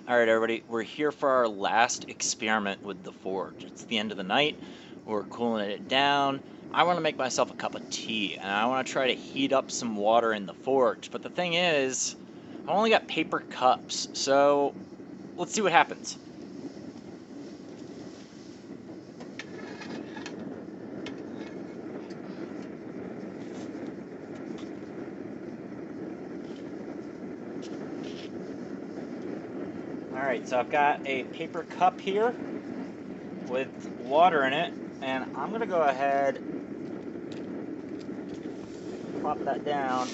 All right, everybody, we're here for our last experiment with the forge. It's the end of the night. We're cooling it down. I want to make myself a cup of tea, and I want to try to heat up some water in the forge. But the thing is, I only got paper cups, so let's see what happens. All right, so I've got a paper cup here with water in it, and I'm gonna go ahead, plop that down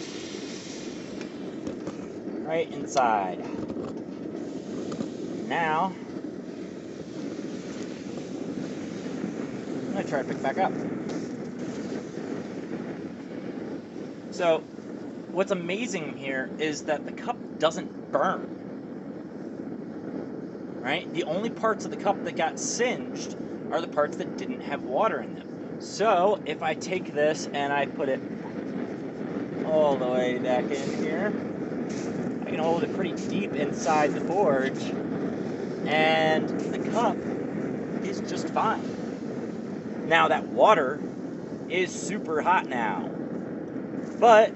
right inside. Now, I'm gonna try to pick it back up. So, what's amazing here is that the cup doesn't burn, right? The only parts of the cup that got singed are the parts that didn't have water in them. So, if I take this and I put it all the way back in here, I can hold it pretty deep inside the forge, and the cup is just fine. Now, that water is super hot now, but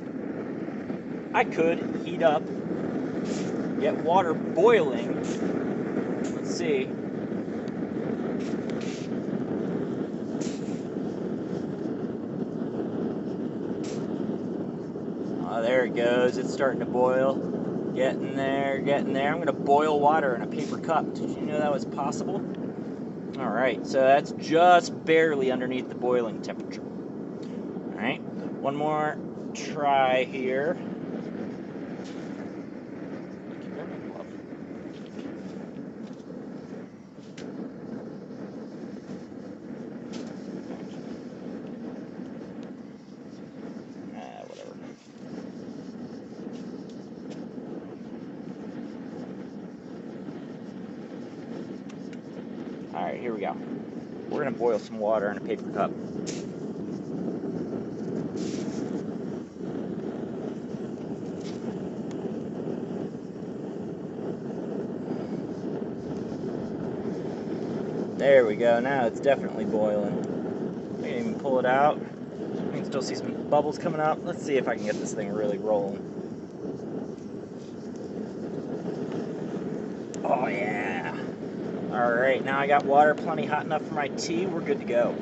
I could heat up, get water boiling. Let's see. Oh, there it goes. It's starting to boil. Getting there, getting there. I'm going to boil water in a paper cup. Did you know that was possible? All right, so that's just barely underneath the boiling temperature. All right, one more try here. Whatever. All right, here we go. We're gonna boil some water in a paper cup. There we go. Now it's definitely boiling. I can even pull it out. You can still see some bubbles coming up. Let's see if I can get this thing really rolling. Oh yeah. All right, now I got water plenty hot enough for my tea. We're good to go.